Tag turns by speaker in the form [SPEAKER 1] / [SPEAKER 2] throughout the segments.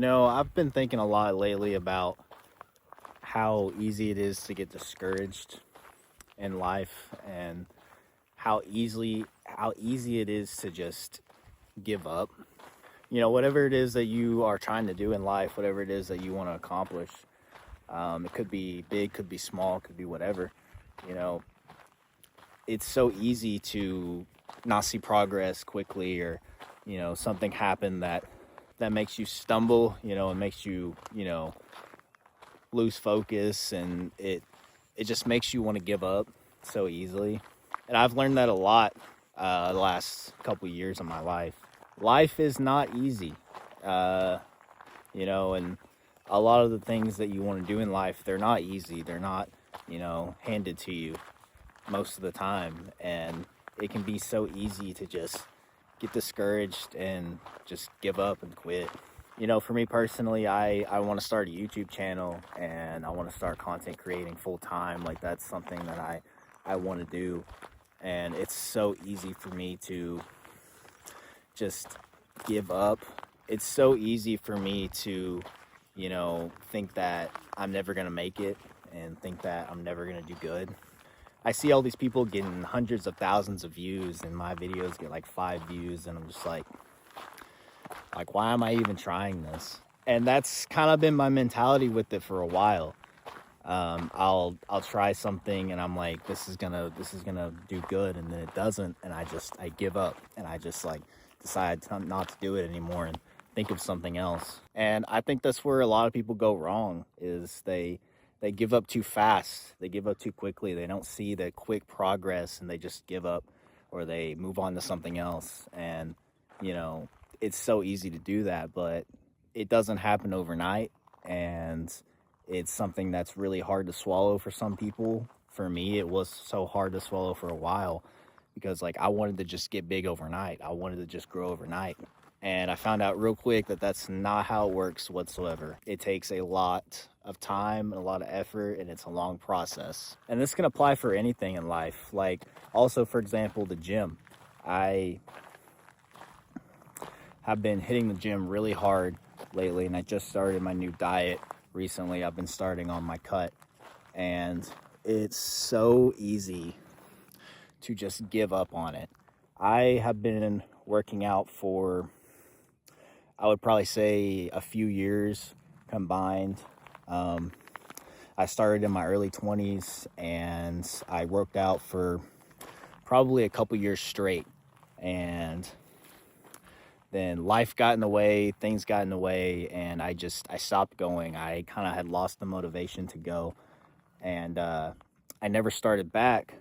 [SPEAKER 1] I've been thinking a lot lately about how easy it is to get discouraged in life and how easy it is to just give up. Whatever it is that you are trying to do in life, whatever it is that you want to accomplish, it could be big, could be small, could be whatever. You know, it's so easy to not see progress quickly, or something happen that makes you stumble, and makes you lose focus, and it just makes you want to give up so easily. And I've learned that a lot the last couple years of my life. Life is not easy, uh, and a lot of the things that you want to do in life, they're not easy. They're not, handed to you most of the time. And it can be so easy to just get discouraged and just give up and quit. For me personally, I want to start a YouTube channel, and I want to start content creating full time. Like, that's something that I want to do. And it's so easy for me to just give up. It's so easy for me to, think that I'm never going to make it and think that I'm never going to do good. I see all these people getting hundreds of thousands of views, and my videos get like 5 views, and I'm just like, why am I even trying this? And that's kind of been my mentality with it for a while. I'll try something, and I'm like, this is gonna do good, and then it doesn't, and I give up, and I just like decide not to do it anymore and think of something else. And I think that's where a lot of people go wrong, is they give up too fast, they give up too quickly, they don't see the quick progress, and they just give up, or they move on to something else. And it's so easy to do that, but it doesn't happen overnight, and it's something that's really hard to swallow for some people. For me, it was so hard to swallow for a while, because like, I wanted to just get big overnight. I wanted to just grow overnight. And I found out real quick that that's not how it works whatsoever. It takes a lot of time and a lot of effort, and it's a long process. And this can apply for anything in life. Like, also, for example, the gym. I have been hitting the gym really hard lately, and I just started my new diet recently. I've been starting on my cut, and it's so easy to just give up on it. I have been working out for, I would probably say, a few years combined. I started in my early 20s, and I worked out for probably a couple years straight. And then life got in the way, things got in the way, and I stopped going. I kind of had lost the motivation to go. And I never started back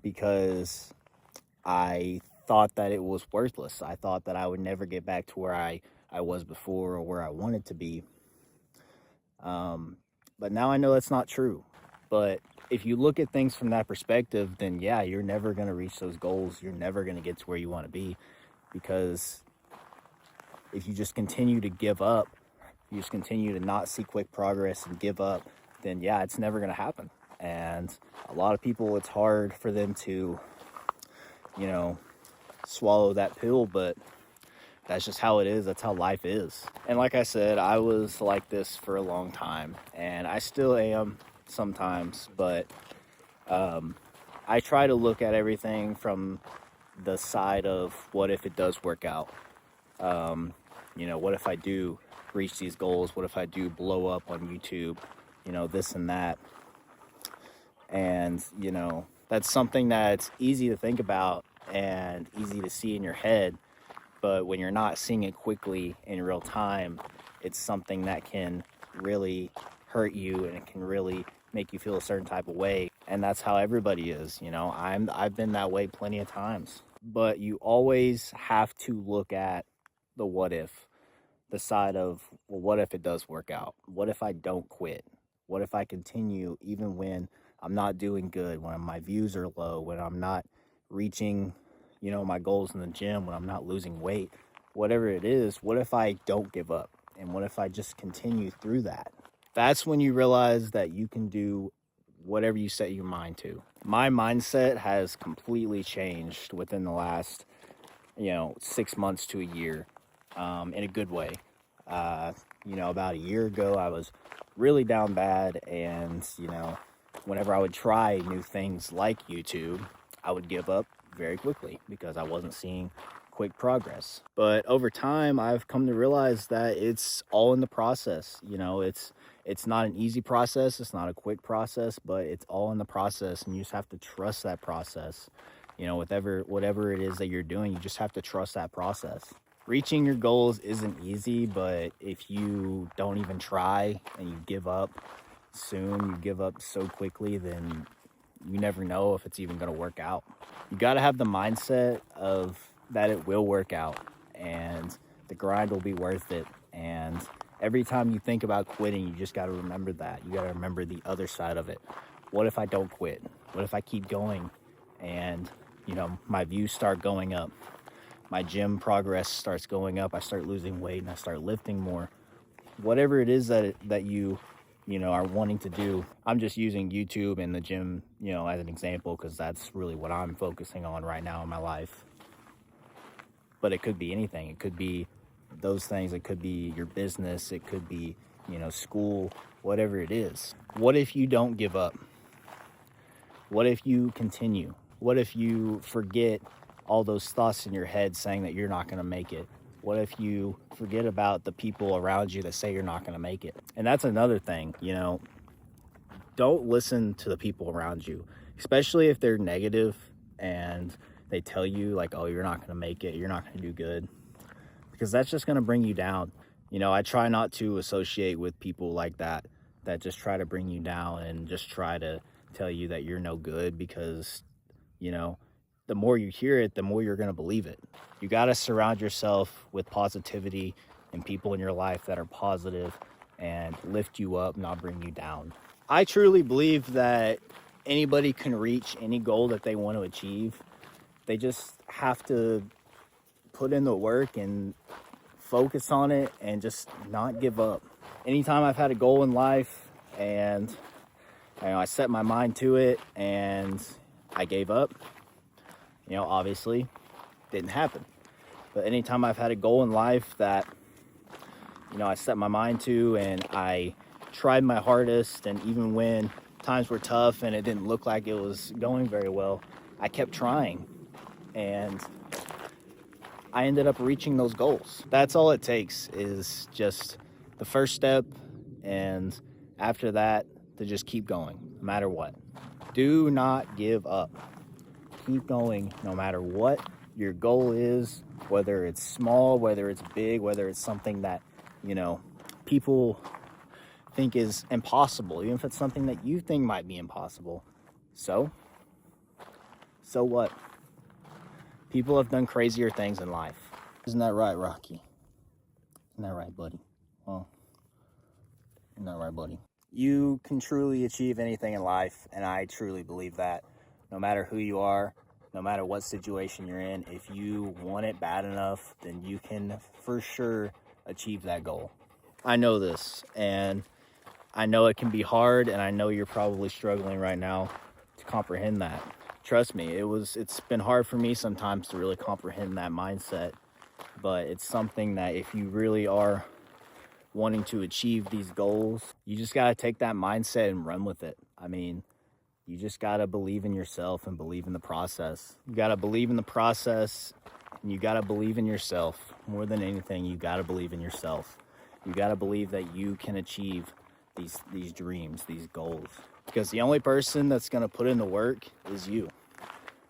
[SPEAKER 1] because I thought that it was worthless. I thought that I would never get back to where I was before, or where I wanted to be. But now I know that's not true. But if you look at things from that perspective, then yeah, you're never going to reach those goals. You're never going to get to where you want to be. Because if you just continue to give up, you just continue to not see quick progress and give up, then yeah, it's never going to happen. And a lot of people, it's hard for them to, swallow that pill, but that's just how it is. That's how life is. And like I said, I was like this for a long time, and I still am sometimes, but I try to look at everything from the side of, what if it does work out? What if I do reach these goals? What if I do blow up on YouTube? This and that. And, that's something that's easy to think about and easy to see in your head. But when you're not seeing it quickly in real time, it's something that can really hurt you, and it can really make you feel a certain type of way. And that's how everybody is. I've been that way plenty of times. But you always have to look at the what if, the side of, well, what if it does work out? What if I don't quit? What if I continue even when I'm not doing good, when my views are low, when I'm not reaching, my goals in the gym, when I'm not losing weight, whatever it is? What if I don't give up? And what if I just continue through that? That's when you realize that you can do whatever you set your mind to. My mindset has completely changed within the last, 6 months to a year, in a good way. You know, about a year ago, I was really down bad, and, you know, whenever I would try new things like YouTube, I would give up very quickly because I wasn't seeing quick progress. But over time, I've come to realize that it's all in the process. You know, it's not an easy process, it's not a quick process, but it's all in the process, and you just have to trust that process. You know, whatever it is that you're doing, you just have to trust that process. Reaching your goals isn't easy, but if you don't even try and you give up soon, you give up so quickly, then you never know if it's even going to work out. You got to have the mindset of that it will work out, and the grind will be worth it. And every time you think about quitting, you just got to remember that. You got to remember the other side of it. What if I don't quit? What if I keep going and, you know, my views start going up? My gym progress starts going up. I start losing weight and I start lifting more. Whatever it is that you know, are wanting to do. I'm just using YouTube and the gym, you know, as an example, because that's really what I'm focusing on right now in my life. But it could be anything. It could be those things. It could be your business. It could be, you know, school, whatever it is. What if you don't give up? What if you continue? What if you forget all those thoughts in your head saying that you're not going to make it? What if you forget about the people around you that say you're not going to make it? And that's another thing, you know, don't listen to the people around you, especially if they're negative and they tell you like, oh, you're not going to make it, you're not going to do good, because that's just going to bring you down. You know, I try not to associate with people like that just try to bring you down and just try to tell you that you're no good, because, you know, the more you hear it, the more you're going to believe it. You got to surround yourself with positivity and people in your life that are positive and lift you up, not bring you down. I truly believe that anybody can reach any goal that they want to achieve. They just have to put in the work and focus on it and just not give up. Anytime I've had a goal in life and, you know, I set my mind to it and I gave up, you know, obviously didn't happen. But anytime I've had a goal in life that, you know, I set my mind to and I tried my hardest, and even when times were tough and it didn't look like it was going very well, I kept trying and I ended up reaching those goals. That's all it takes, is just the first step, and after that, to just keep going no matter what. Do not give up. Keep going no matter what your goal is, whether it's small, whether it's big, whether it's something that, you know, people think is impossible, even if it's something that you think might be impossible. So what? People have done crazier things in life. Isn't that right, Rocky? Isn't that right, buddy? Well, isn't that right, buddy? You can truly achieve anything in life, and I truly believe that. No matter who you are, no matter what situation you're in, if you want it bad enough, then you can for sure achieve that goal. I know this, and I know it can be hard, and I know you're probably struggling right now to comprehend that. Trust me, it's been hard for me sometimes to really comprehend that mindset, but it's something that if you really are wanting to achieve these goals, you just got to take that mindset and run with it. I mean, you just got to believe in yourself and believe in the process. You got to believe in the process, and you got to believe in yourself. More than anything, you got to believe in yourself. You got to believe that you can achieve these dreams, these goals. Because the only person that's going to put in the work is you.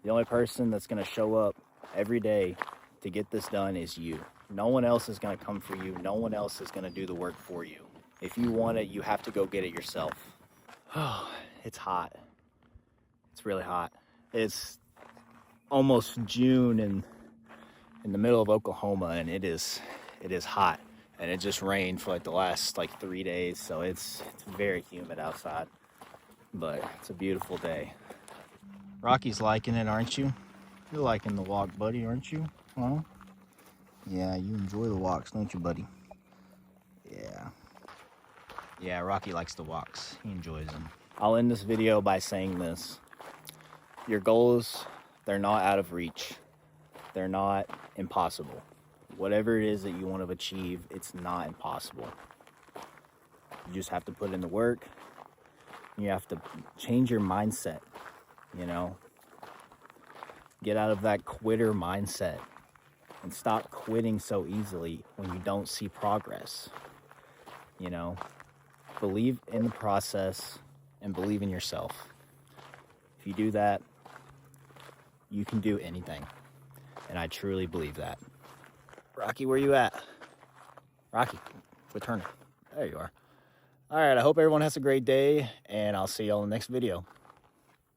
[SPEAKER 1] The only person that's going to show up every day to get this done is you. No one else is going to come for you. No one else is going to do the work for you. If you want it, you have to go get it yourself. Oh, it's hot. It's really hot. It's almost June and in the middle of Oklahoma, and it is hot. And it just rained for like the last 3 days, so it's very humid outside. But it's a beautiful day. Rocky's liking it, aren't you? You're liking the walk, buddy, aren't you? Huh? Yeah, you enjoy the walks, don't you, buddy? Yeah. Yeah, Rocky likes the walks. He enjoys them. I'll end this video by saying this. Your goals, they're not out of reach. They're not impossible. Whatever it is that you want to achieve, it's not impossible. You just have to put in the work. You have to change your mindset, you know? Get out of that quitter mindset and stop quitting so easily when you don't see progress, you know? Believe in the process and believe in yourself. If you do that, you can do anything. And I truly believe that. Rocky, where you at? Rocky, quit turning. There you are. All right, I hope everyone has a great day, and I'll see you all in the next video.